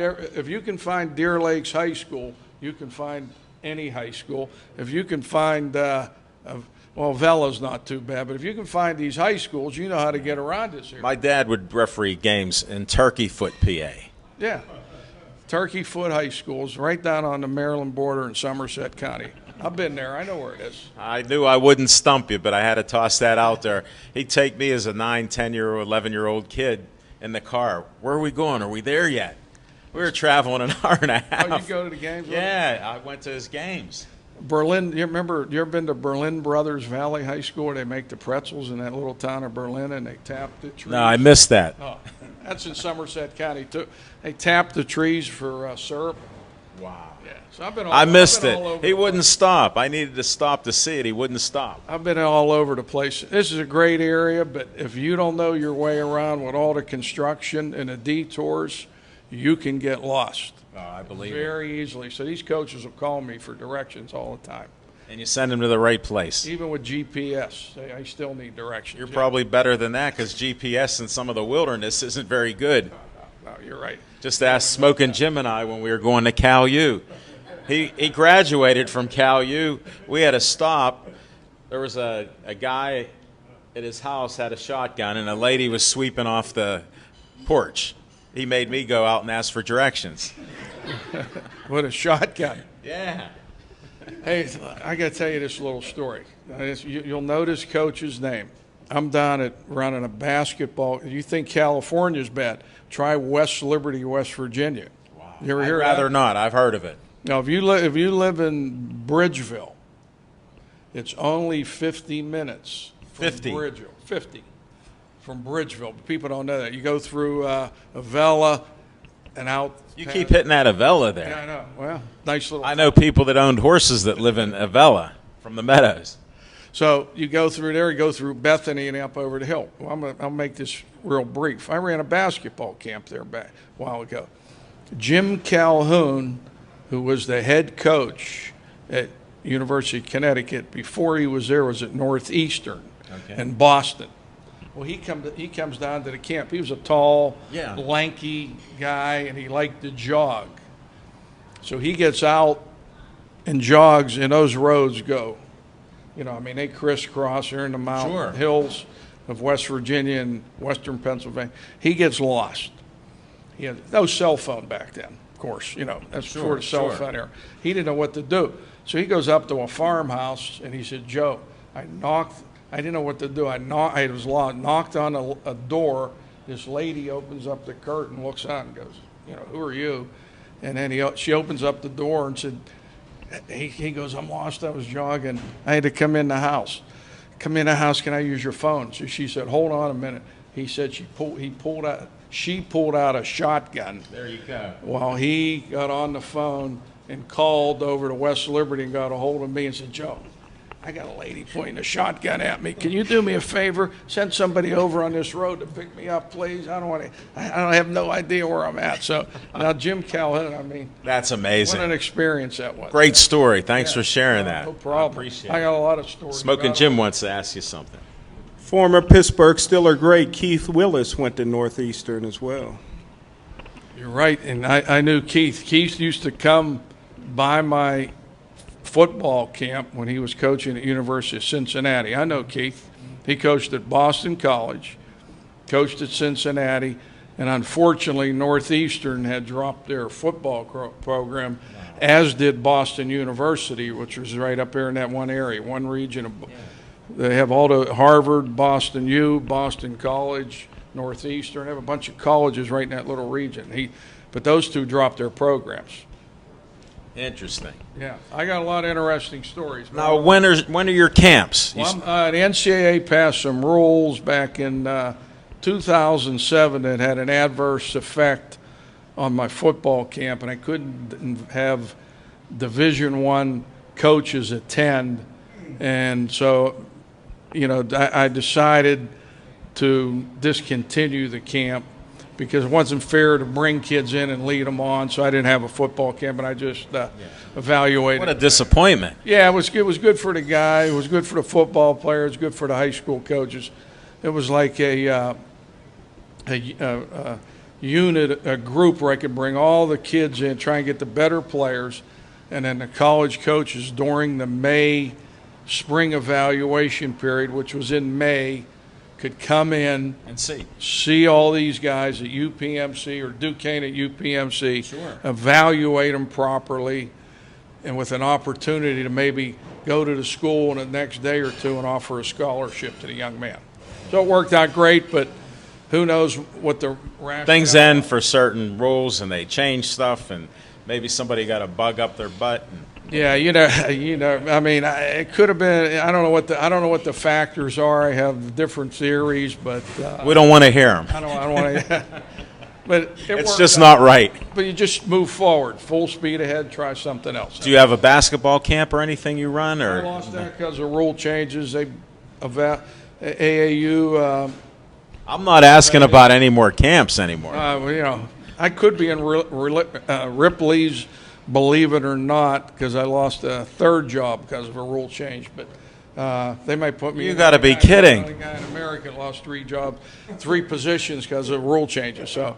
Deer Lakes High School, you can find any high school. If you can find Vela's not too bad, but if you can find these high schools, you know how to get around this area. My dad would referee games in Turkey Foot, PA. Yeah, Turkey Foot High School is right down on the Maryland border in Somerset County. I've been there. I know where it is. I knew I wouldn't stump you, but I had to toss that out there. He'd take me as a 9, 10-year-old, 11-year-old kid in the car. Where are we going? Are we there yet? We were traveling an hour and a half. Oh, you go to the games? Yeah, I went to his games. Berlin, you ever been to Berlin Brothers Valley High School, where they make the pretzels in that little town of Berlin, and they tap the trees? No, I missed that. Oh, that's in Somerset County, too. They tap the trees for syrup. Wow. Yeah. So I missed it. He wouldn't stop. I needed to stop to see it. He wouldn't stop. I've been all over the place. This is a great area, but if you don't know your way around with all the construction and the detours, you can get lost. Oh, I believe very easily. So these coaches will call me for directions all the time. And you send them to the right place. Even with GPS, I still need directions. You're probably better than that, because GPS in some of the wilderness isn't very good. No, you're right. Just ask Smoking Jim and I when we were going to Cal U. He graduated from Cal U. We had to stop. There was a guy at his house had a shotgun, and a lady was sweeping off the porch. He made me go out and ask for directions. With a shotgun. Yeah. Hey, I got to tell you this little story. You'll notice Coach's name. I'm down at running a basketball. You think California's bad? Try West Liberty, West Virginia. Wow. You ever hear I'd rather that? not. I've heard of it. Now, if you live in Bridgeville, it's only 50 minutes from 50? Bridgeville. 50 from Bridgeville. People don't know that. You go through Avella and out. You keep hitting that Avella there. Yeah, I know. Well, nice little. I know people that owned horses that live in Avella from the Meadows. So you go through there, you go through Bethany and up over the hill. Well, I'll make this real brief. I ran a basketball camp there back a while ago. Jim Calhoun, who was the head coach at University of Connecticut before he was there, was at Northeastern in Boston. Well, he comes down to the camp. He was a tall, lanky guy, and he liked to jog. So he gets out and jogs, and those roads go. They crisscross. They're in the mountain hills of West Virginia and western Pennsylvania. He gets lost. He had no cell phone back then, of course. That's before the cell phone era. He didn't know what to do. So he goes up to a farmhouse, and he said, Joe, I didn't know what to do. I was lost, knocked on a door. This lady opens up the curtain, looks out, and goes, who are you? And then she opens up the door and said, he goes, I'm lost. I was jogging. I had to come in the house. Come in the house. Can I use your phone? So she said, hold on a minute. He said she pulled out a shotgun. There you go. Well, he got on the phone and called over to West Liberty and got a hold of me and said, Joe, I got a lady pointing a shotgun at me. Can you do me a favor? Send somebody over on this road to pick me up, please. I have no idea where I'm at. So now Jim Calhoun, that's amazing. What an experience that was. Great story. Thanks for sharing that. No problem. I appreciate it. I got a lot of stories. Smoking Jim wants to ask you something. Former Pittsburgh Steeler great Keith Willis went to Northeastern as well. You're right, and I knew Keith. Keith used to come by my football camp when he was coaching at University of Cincinnati. I know Keith. He coached at Boston College, coached at Cincinnati, and unfortunately Northeastern had dropped their football program, as did Boston University, which was right up there in that one area, one region. They have all the Harvard, Boston U, Boston College, Northeastern. They have a bunch of colleges right in that little region. But those two dropped their programs. Interesting. Yeah, I got a lot of interesting stories. Now, when are your camps? Well, the NCAA passed some rules back in 2007 that had an adverse effect on my football camp, and I couldn't have Division I coaches attend. And so, I decided to discontinue the camp because it wasn't fair to bring kids in and lead them on. So I didn't have a football camp, and I just evaluated. What a disappointment. Yeah, it was good for the guy. It was good for the football players. It was good for the high school coaches. It was like a unit, a group where I could bring all the kids in, try and get the better players, and then the college coaches during the May spring evaluation period, which was in May, could come in and see all these guys at UPMC or Duquesne at UPMC, sure, evaluate them properly, and with an opportunity to maybe go to the school in the next day or two and offer a scholarship to the young man. So it worked out great, but who knows what the rationale. Things end for certain rules, and they change stuff, and maybe somebody got a bug up their butt. Yeah, it could have been. I don't know what the factors are. I have different theories, but we don't want to hear them. I don't want to. But it's just not right. But you just move forward, full speed ahead. Try something else. Do you have a basketball camp or anything you run? Or I lost that because of rule changes. AAU. I'm not asking about any more camps anymore. I could be in Ripley's. Believe it or not, because I lost a third job because of a rule change, but they might put me. You got to be kidding! The guy in America lost 3 jobs, 3 positions because of rule changes. So,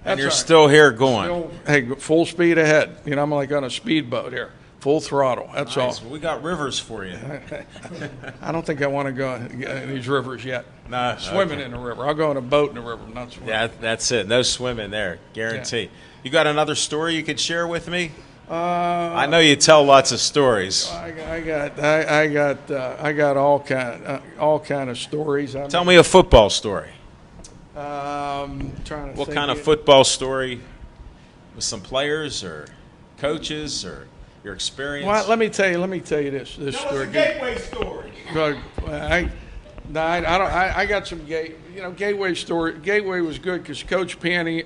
and you're still here going. Hey, full speed ahead. I'm like on a speedboat here, full throttle. That's all. Well, we got rivers for you. I don't think I want to go in these rivers yet. No, swimming in the river. I'll go in a boat in the river, not swimming. Yeah, that's it. No swimming there, guarantee. Yeah. You got another story you could share with me? I know you tell lots of stories. I got all kind of stories. Tell me a football story. Trying to what kind of football story? With some players or coaches or your experience? Well, let me tell you this story. A gateway story. I got some Gateway story. Gateway was good because Coach Pete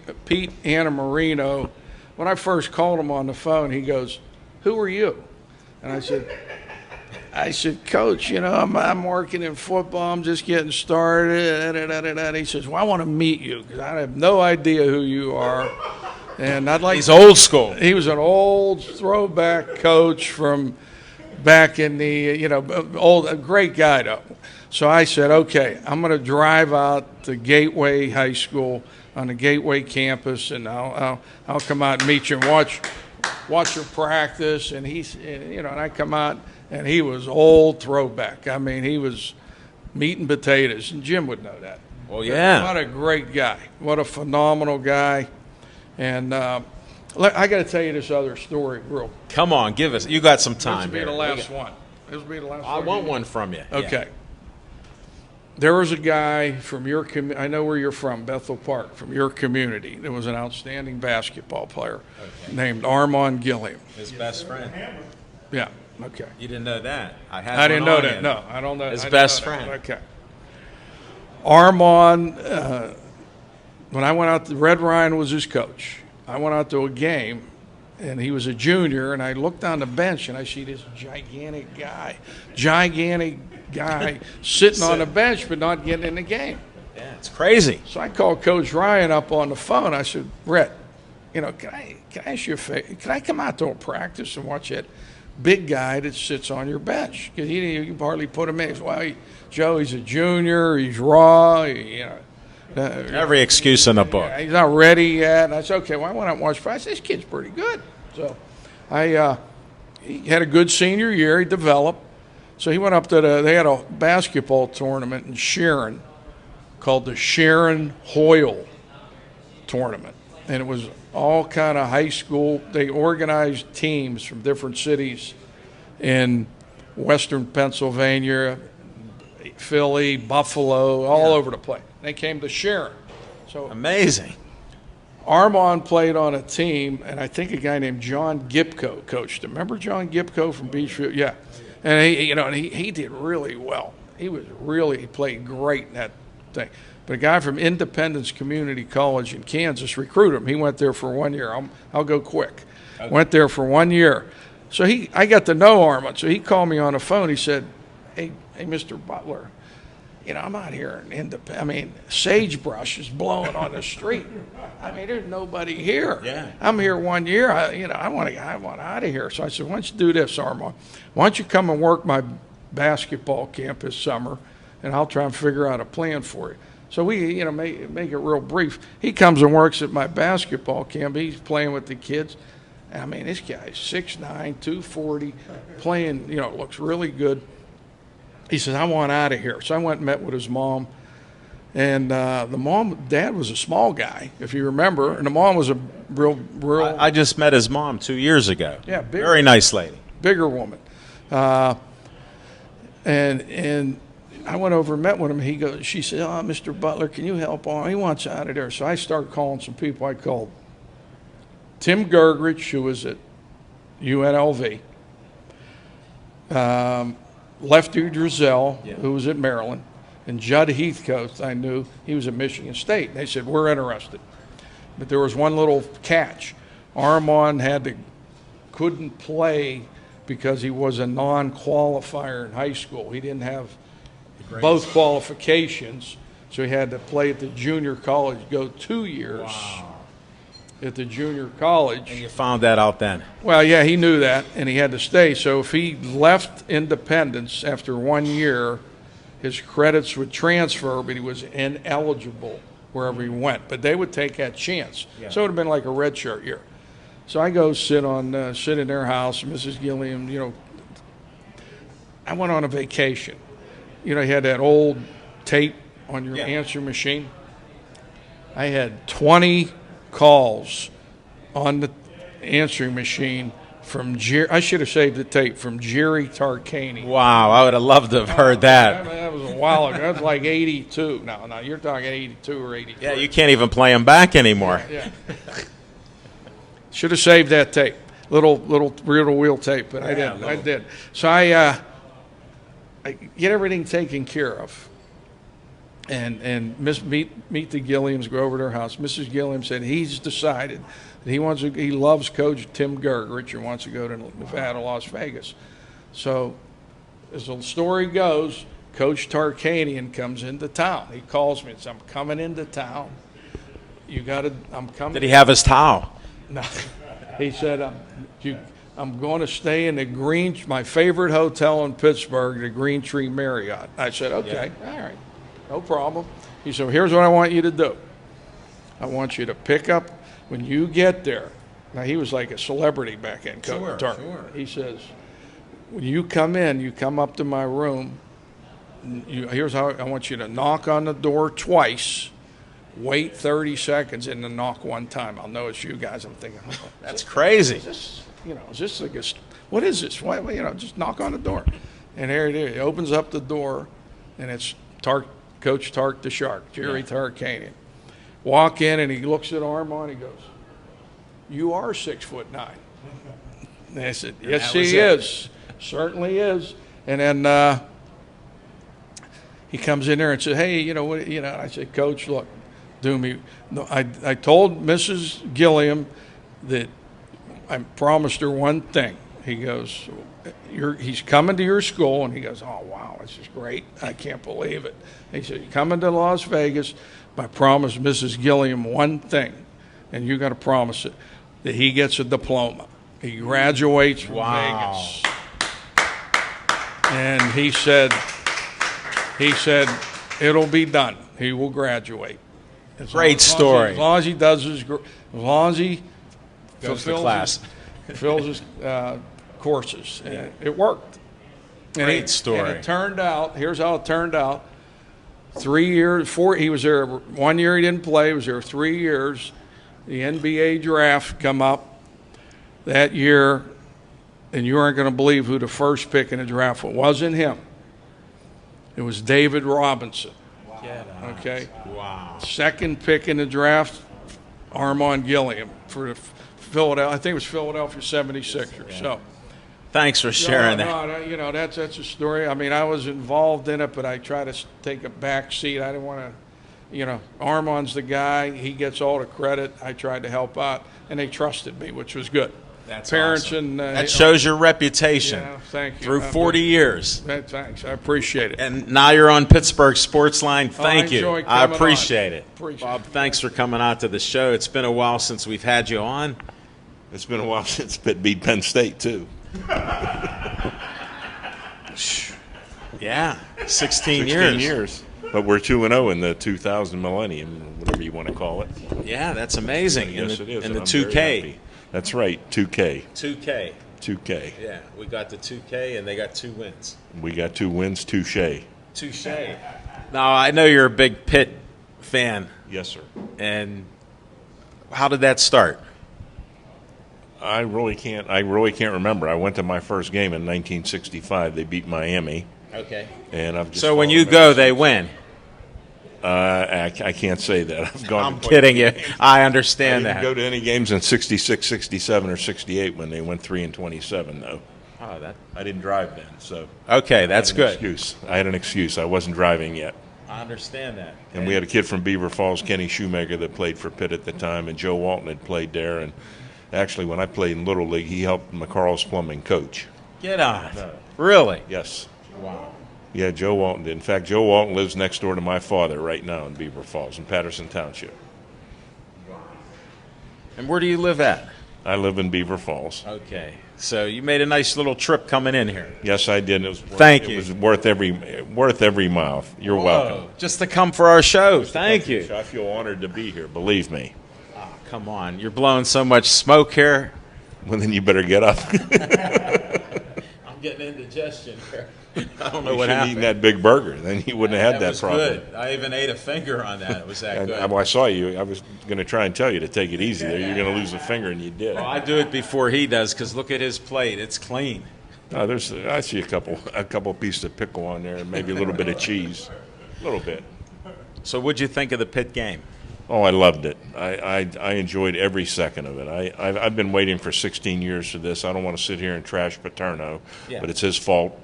Annamarino, when I first called him on the phone, he goes, "Who are you?" And I said, "Coach, I'm working in football. I'm just getting started." And he says, "Well, I want to meet you because I have no idea who you are, and I'd like." He's old school. He was an old throwback coach from back in the a great guy though. So I said, okay, I'm going to drive out to Gateway High School on the Gateway campus, and I'll come out and meet you and watch her practice, and and I come out, and he was old throwback. I mean, he was meat and potatoes, and Jim would know that. Well, yeah. What a great guy. What a phenomenal guy. And I got to tell you this other story real. Come on, give us. You got some time. This will be here. the last one. This will be the last I one. want one from you. Okay. Yeah. There was a guy from your community. I know where you're from, Bethel Park, from your community. There was an outstanding basketball player named Armand Gilliam. His best friend. Yeah. Okay. You didn't know that? I didn't know that. No, I don't know. His best friend. Okay. Armand, when I went out, Red Ryan was his coach. I went out to a game, and he was a junior, and I looked on the bench, and I see this gigantic guy sitting on the bench but not getting in the game. Yeah, it's crazy. So I called Coach Ryan up on the phone. I said, Brett, can I ask you a favor? Can I come out to a practice and watch that big guy that sits on your bench? Because you can hardly put him in. He said, well, Joe, he's a junior. He's raw. Every excuse in the book. He's not ready yet. And I said, okay, well, I went out and watched practice. This kid's pretty good. So he had a good senior year. He developed. So he went up to they had a basketball tournament in Sharon called the Sharon Hoyle tournament. And it was all kind of high school. They organized teams from different cities in western Pennsylvania, Philly, Buffalo, all over the place. They came to Sharon. So amazing. Armand played on a team, and I think a guy named John Gipko coached him. Remember John Gipko from Beachview? Yeah. And he did really well. He played great in that thing. But a guy from Independence Community College in Kansas recruited him. He went there for 1 year. I'll go quick. Okay. Went there for 1 year. So I got to know Armand. So he called me on the phone. He said, hey, Mr. Butler, I'm out here in sagebrush is blowing on the street. There's nobody here. Yeah. I'm here 1 year. I want out of here. So I said, why don't you do this, Armand? Why don't you come and work my basketball camp this summer, and I'll try and figure out a plan for you. So we, make it real brief. He comes and works at my basketball camp. He's playing with the kids. This guy's 6'9", 240, playing, looks really good. He says, I want out of here. So I went and met with his mom. And dad was a small guy, if you remember. And the mom was a real. I just met his mom 2 years ago. Yeah, very nice lady. Bigger woman. And I went over and met with him. She said, oh, Mr. Butler, can you help on? He wants out of there. So I started calling some people. I called Tim Gergrich, who was at UNLV. Lefty Drizel, who was at Maryland, and Judd Heathcote, I knew, he was at Michigan State. They said, we're interested. But there was one little catch. Armand couldn't play because he was a non-qualifier in high school. He didn't have both qualifications, so he had to play at the junior college, go 2 years at the junior college. And you found that out then? Well, yeah, he knew that, and he had to stay. So if he left Independence after 1 year, his credits would transfer, but he was ineligible wherever he went. But they would take that chance. Yeah. So it would have been like a redshirt year. So I go sit in their house, Mrs. Gilliam, I went on a vacation. You had that old tape on your answering machine. I had 20 calls on the answering machine from Jerry. I should have saved the tape from Jerry Tarkany. Wow, I would have loved to have heard that. That was a while ago. That was like 82. No, you're talking 82 or 83. Yeah, you can't even play them back anymore. Yeah. Should have saved that tape, little reel-to-wheel tape, but I didn't. I did. So I get everything taken care of. And meet the Gilliams, go over to their house. Mrs. Gilliam said he's decided that he loves Coach Tim Gergrich and wants to go to Nevada, Las Vegas. So as the story goes, Coach Tarkanian comes into town. He calls me and says, I'm coming into town. I'm coming. Did he have his towel? No. He said, I'm going to stay in my favorite hotel in Pittsburgh, the Green Tree Marriott. I said, okay, all right. No problem. He said, here's what I want you to do. I want you to pick up, when you get there, Now, he was like a celebrity back then, Coach Turk. Sure. He says, when you come in, you come up to my room. Here's how I want you to knock on the door twice, wait 30 seconds, and then knock one time. I'll know it's you guys. I'm thinking, That's crazy. is this like what is this? Why, just knock on the door. And here it is. He opens up the door, and it's Coach Tark the Shark, Jerry Tarkanian. Walk in, and he looks at Armand. He goes, "You are 6'9". And I said, "Yes, he is. Certainly is." And then he comes in there and said, "Hey, I said, Coach, look, do me. No, I told Mrs. Gilliam that I promised her one thing." He goes, he's coming to your school, and he goes, "Oh, wow, this is great. I can't believe it." He said, "You're coming to Las Vegas. I promised Mrs. Gilliam one thing, and you got to promise it, that he gets a diploma. He graduates from Vegas." And he said, "It'll be done. He will graduate." Great story. As long as he does as long as he Goes to class. fulfills his courses. And it worked. Great story. And it turned out, here's how it turned out. 3 years, he was there 1 year he didn't play, he was there 3 years. The NBA draft come up that year, and you aren't going to believe who the first pick in the draft was. It wasn't him. It was David Robinson. Okay? Wow. Second pick in the draft, Armand Gilliam for the Philadelphia. I think it was Philadelphia 76ers. Yeah. So, Thanks for sharing that. No, that's a story. I mean, I was involved in it, but I try to take a back seat. I didn't want to, Armand's the guy. He gets all the credit. I tried to help out, and they trusted me, which was good. That's Parents awesome. and that shows your reputation. Yeah, thank you. Through 40 years. Thanks. I appreciate it. And now you're on Pittsburgh Sportsline. Thank you. enjoy I coming appreciate on. it. Appreciate Bob, it. thanks for coming out to the show. It's been a while since we've had you on. It's been a while since Pitt beat Penn State, too. Yeah, 16 years. But we're 2-0 in the 2000 millennium, whatever you want to call it. Yeah, that's amazing. Yes, it is. In the and I'm very 2K. happy. That's right, 2K. 2K. 2K. Yeah, we got the 2K, and they got 2 wins. We got 2 wins, touche. Touche. Now, I know you're a big Pitt fan. Yes, sir. And how did that start? I really can't remember. I went to my first game in 1965. They beat Miami. Okay. And I've just So when followed you them go, ever they since. win. I can't say that. I've gone. I'm to kidding you. I I understand didn't that. go to any games in 66, 67, or 68 when they went 3-27, though. Oh, that. I didn't drive then, so. Okay, that's I had an good. Excuse. I had an excuse. I wasn't driving yet. I understand that. And we had a kid from Beaver Falls, Kenny Shoemaker, that played for Pitt at the time, and Joe Walton had played there. And actually, when I played in Little League, he helped McCarl's Plumbing coach. Get on. Really? Yes. Wow. Yeah, Joe Walton did. In fact, Joe Walton lives next door to my father right now in Beaver Falls, in Patterson Township. And where do you live at? I live in Beaver Falls. Okay. So you made a nice little trip coming in here. Yes, I did. It was Thank you. It was worth every mile. You're welcome. Just to come for our show. Thank you. I feel honored to be here. Believe me. Oh, come on. You're blowing so much smoke here. Well, then you better get up. I'm getting indigestion here. I don't know You what should have happened. eaten that big burger. Then you wouldn't have had that was problem. good. I even ate a finger on that. It was that good. I saw you. I was going to try and tell you to take it easy there. You're going to lose a finger, and you did. Well, I do it before he does because look at his plate. It's clean. No, I see a couple pieces of pickle on there, and maybe a little bit of cheese, a little bit. So what'd you think of the Pitt game? Oh, I loved it. I enjoyed every second of it. I've been waiting for 16 years for this. I don't want to sit here and trash Paterno, but it's his fault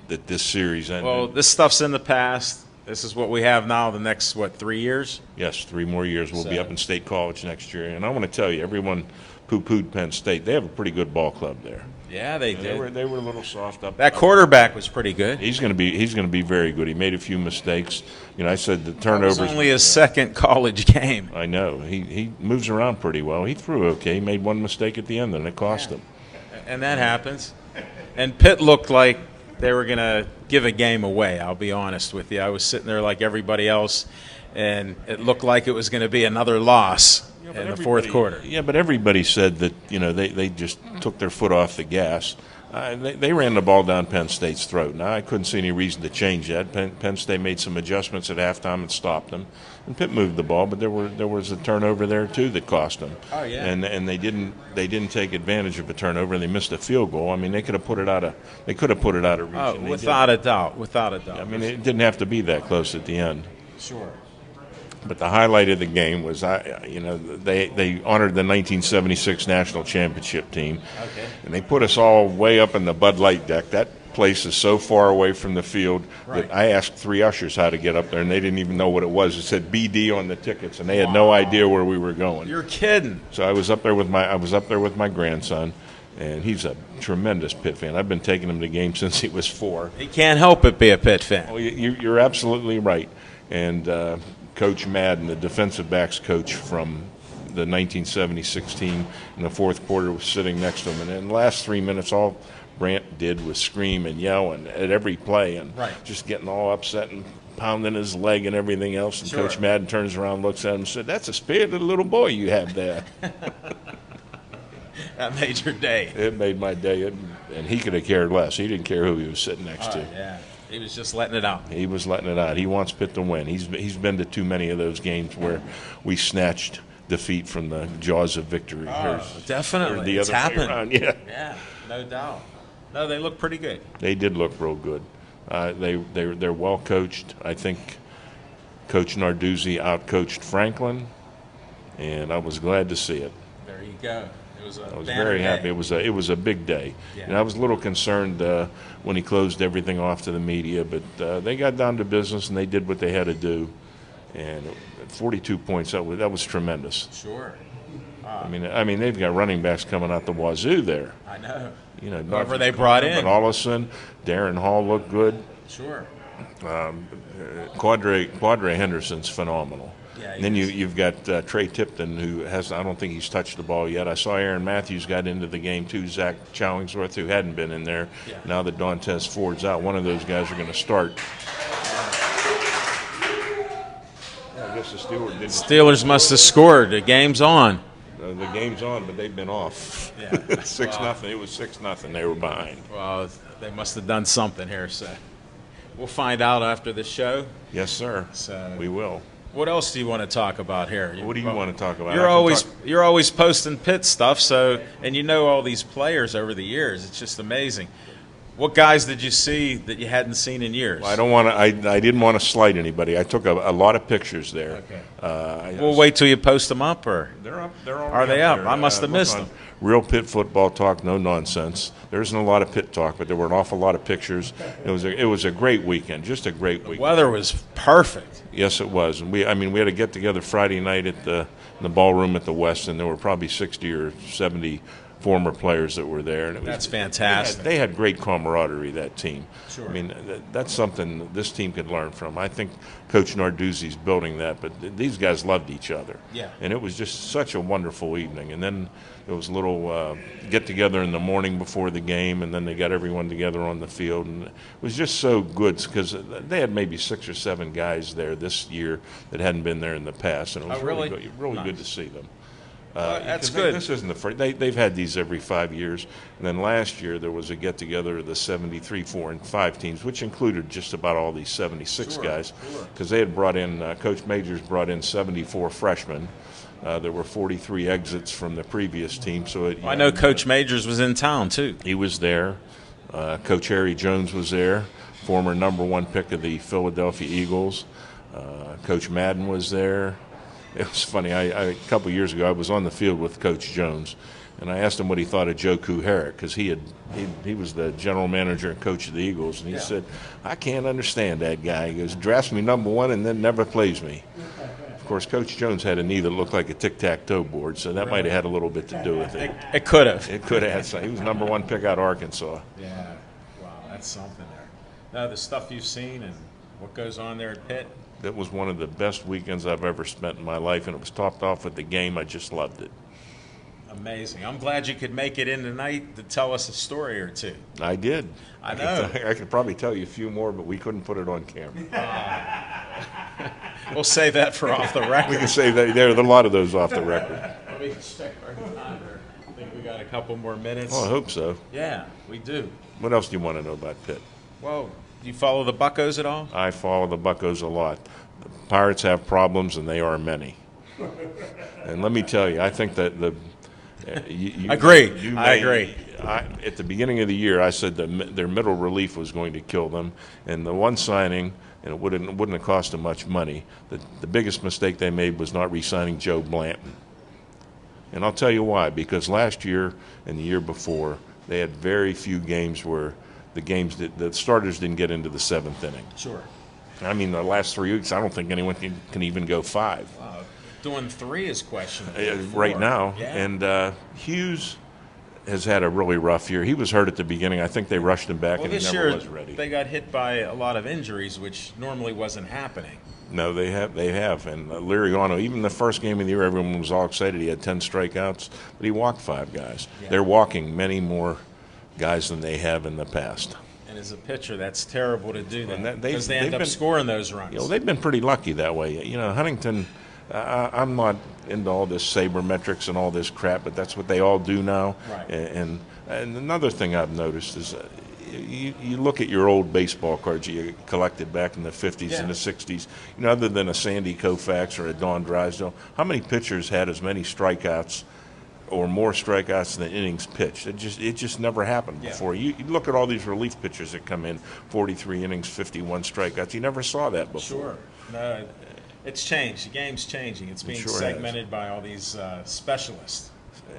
that this series ended. Well, this stuff's in the past. This is what we have now the next, 3 years? Yes, 3 more years. We'll be up in State College next year. And I want to tell you, everyone poo-pooed Penn State. They have a pretty good ball club there. Yeah, they did. They were a little soft up. That quarterback was pretty good. He's going to be very good. He made a few mistakes. I said the turnovers. It was only his second college game. I know. He moves around pretty well. He threw okay. He made one mistake at the end, and it cost him. And that happens. And Pitt looked like they were going to give a game away, I'll be honest with you. I was sitting there like everybody else, and it looked like it was going to be another loss in the fourth quarter. Yeah, but everybody said that, they just took their foot off the gas. They ran the ball down Penn State's throat. Now, I couldn't see any reason to change that. Penn State made some adjustments at halftime and stopped them. And Pitt moved the ball, but there was a turnover there too that cost them. Oh yeah. And they didn't take advantage of a turnover. They missed a field goal. I mean, they could have put it out of reach. Oh, without a doubt. I mean, it didn't have to be that close at the end. Sure. But the highlight of the game was, they honored the 1976 national championship team, and they put us all way up in the Bud Light deck. That place is so far away from the field that I asked 3 ushers how to get up there, and they didn't even know what it was. It said BD on the tickets, and they had no idea where we were going. You're kidding. So I was up there with my grandson, and he's a tremendous Pitt fan. I've been taking him to games since he was 4. He can't help but be a Pitt fan. Oh, you're absolutely right, and. Coach Madden, the defensive backs coach from the 1976 team in the fourth quarter, was sitting next to him. And in the last 3 minutes, all Brant did was scream and yell and at every play and just getting all upset and pounding his leg and everything else. And Coach Madden turns around, looks at him and said, "That's a spirited little boy you have there." That made your day. It made my day. And he could have cared less. He didn't care who he was sitting next to. Yeah. He was just letting it out. He was letting it out. He wants Pitt to win. He's been to too many of those games where we defeat from the jaws of victory. Definitely. It's happened. Yeah, no doubt. No, they look pretty good. They did look real good. They're well coached. I think Coach Narduzzi outcoached Franklin, and I was glad to see it. There you go. I was very happy. It was a big day, and I was a little concerned when he closed everything off to the media. But they got down to business and they did what they had to do. And 42 points that was tremendous. Sure. I mean they've got running backs coming out the wazoo there. I know. Whoever they brought in. But Ollison, Darren Hall looked good. Sure. Quadre Henderson's phenomenal. Yeah, and then you've got Trey Tipton, who I don't think he's touched the ball yet. I saw Aaron Matthews got into the game too. Zach Chowingsworth, who hadn't been in there. Yeah. Now that Dantes Ford's out, one of those guys are going to start. I guess the Steelers must have scored. The game's on. The game's on, but they've been off. Yeah. 6-0. It was 6-0. They were behind. Well, they must have done something here. So we'll find out after the show. Yes, sir. So we will. What else do you want to talk about here? What do you want to talk about? You're always posting Pitt stuff, and all these players over the years. It's just amazing. What guys did you see that you hadn't seen in years? Well, I didn't want to slight anybody. I took a lot of pictures there. Okay. We'll wait till you post them up, or they're up. They're already are they up? There. I must have missed them. Real Pitt football talk, no nonsense. There isn't a lot of Pitt talk, but there were an awful lot of pictures. It was a great weekend, just a great weekend. The weather was perfect. Yes, it was. And we had a get together Friday night in the ballroom at the West, and there were probably 60 or 70 former players that were there. And that's fantastic. They had great camaraderie, that team. Sure. I mean, that's something this team could learn from. I think Coach Narduzzi's building that, but these guys loved each other. Yeah. And it was just such a wonderful evening. And then there was a little get-together in the morning before the game, and then they got everyone together on the field. And it was just so good because they had maybe 6 or 7 guys there this year that hadn't been there in the past. And it was really good to see them. That's good. This isn't the first. They've had these every 5 years. And then last year there was a get-together of the 73, 4, and 5 teams, which included just about all these 76 guys. Because they had brought in, Coach Majors brought in 74 freshmen. There were 43 exits from the previous team. So I know Coach Majors was in town, too. He was there. Coach Harry Jones was there, former #1 pick of the Philadelphia Eagles. Coach Madden was there. It was funny. A couple of years ago, I was on the field with Coach Jones, and I asked him what he thought of Joe Kuharich, because he was the general manager and coach of the Eagles, and he said, "I can't understand that guy. He goes, drafts me #1 and then never plays me." Of course, Coach Jones had a knee that looked like a tic-tac-toe board, so that might have had a little bit to do with it. It could have. It could have. He was #1 pick out of Arkansas. Yeah. Wow, that's something there. Now, the stuff you've seen and what goes on there at Pitt. That was one of the best weekends I've ever spent in my life, and it was topped off with the game. I just loved it. Amazing. I'm glad you could make it in tonight to tell us a story or two. I did. I know. I could probably tell you a few more, but we couldn't put it on camera. We'll save that for off the record. We can save that. There are a lot of those off the record. Let me check our timer. I think we got a couple more minutes. Oh, I hope so. Yeah, we do. What else do you want to know about Pitt? Well, do you follow the Buccos at all? I follow the Buccos a lot. The Pirates have problems, and they are many. And let me tell you, I think that I agree. At the beginning of the year, I said that their middle relief was going to kill them, and the one signing, and it wouldn't have cost them much money. The biggest mistake they made was not re-signing Joe Blanton. And I'll tell you why. Because last year and the year before, they had very few games where the starters didn't get into the seventh inning. Sure. I mean, the last 3 weeks, I don't think anyone can even go 5. Wow. Doing 3 is questionable. Right now. Yeah. And Hughes has had a really rough year. He was hurt at the beginning. I think they rushed him back, and he never was ready. They got hit by a lot of injuries, which normally wasn't happening. No, they have. And Liriano, even the first game of the year, everyone was all excited. He had 10 strikeouts, but he walked 5 guys. Yeah. They're walking many more guys than they have in the past. And as a pitcher, that's terrible to do that because they end up scoring those runs. You know, they've been pretty lucky that way. You know, Huntington, I'm not into all this sabermetrics and all this crap, but that's what they all do now. Right. And another thing I've noticed is you look at your old baseball cards you collected back in the 50s and the 60s, you know, other than a Sandy Koufax or a Don Drysdale, how many pitchers had as many strikeouts or more strikeouts than innings pitched? It just never happened before. You look at all these relief pitchers that come in, 43 innings, 51 strikeouts. You never saw that before. Sure. No, it's changed. The game's changing. It's being segmented by all these specialists.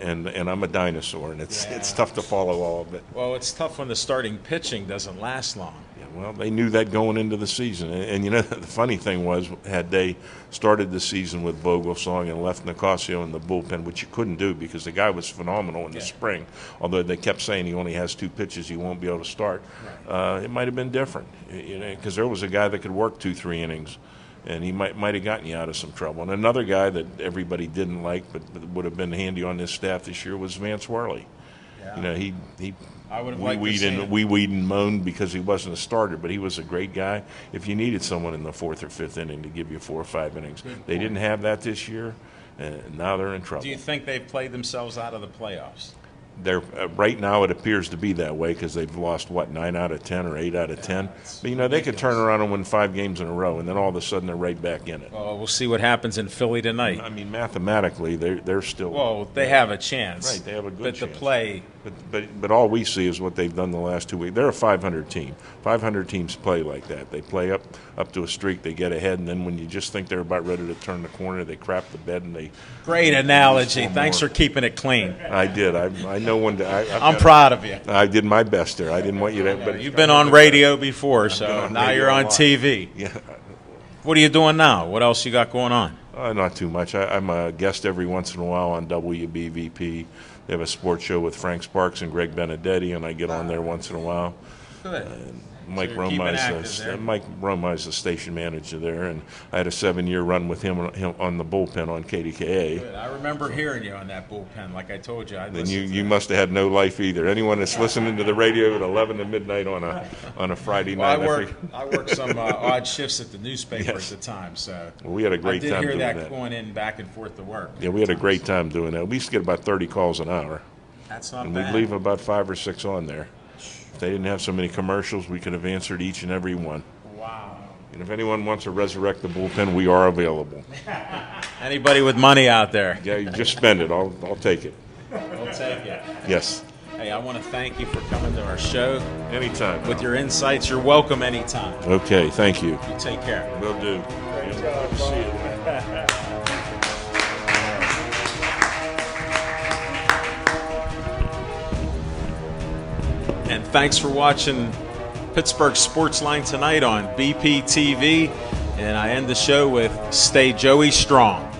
And I'm a dinosaur, and it's tough to follow all of it. Well, it's tough when the starting pitching doesn't last long. Yeah, well, they knew that going into the season. And you know, the funny thing was, had they started the season with Vogelsong and left Nicasio in the bullpen, which you couldn't do because the guy was phenomenal in the spring, although they kept saying he only has 2 pitches, he won't be able to start, it might have been different, you know, because there was a guy that could work 2-3 innings. And he might have gotten you out of some trouble. And another guy that everybody didn't like but would have been handy on this staff this year was Vance Warley. Yeah. You know, we weed and moaned because he wasn't a starter, but he was a great guy. If you needed someone in the 4th or 5th inning to give you 4 or 5 innings, they didn't have that this year, and now they're in trouble. Do you think they've played themselves out of the playoffs? They're right now it appears to be that way because they've lost 9 out of 10 or 8 out of 10. But you know they could turn around and win 5 games in a row, and then all of a sudden they're right back in it. Well, we'll see what happens in Philly tonight. I mean, mathematically they're still. Well, they have a chance. Right, they have a good chance. But the play. But all we see is what they've done the last 2 weeks. They're a 500 team. 500 teams play like that. They play up to a streak, they get ahead, and then when you just think they're about ready to turn the corner, they crap the bed and they. Great analogy. Thanks for keeping it clean. I did. I know when to. I'm proud of you. I did my best there. I didn't want you to. But you've been on radio before, so now you're on TV. Yeah. What are you doing now? What else you got going on? Not too much. I'm a guest every once in a while on WBVP. They have a sports show with Frank Sparks and Greg Benedetti, and I get on there once in a while. Good. Mike Roma is the station manager there, and I had a 7-year run with him on the bullpen on KDKA. Good. I remember hearing you on that bullpen, like I told you. Then you must have had no life either. Anyone that's listening to the radio at 11 to midnight on a Friday night. I worked some odd shifts at the newspaper at the time, so we had a great time doing that. I did hear that going in back and forth to work. Yeah, we had a great time doing that. We used to get about 30 calls an hour. That's not bad. And we'd leave about 5 or 6 on there. If they didn't have so many commercials, we could have answered each and every one. Wow. And if anyone wants to resurrect the bullpen, we are available. Anybody with money out there? Yeah, you just spend it. I'll take it. I'll take it. Yes. Hey, I want to thank you for coming to our show. Anytime. With your insights, you're welcome anytime. Okay, thank you. You take care. Will do. Great job, see you. And thanks for watching Pittsburgh Sportsline tonight on BPTV. And I end the show with Stay Joey Strong.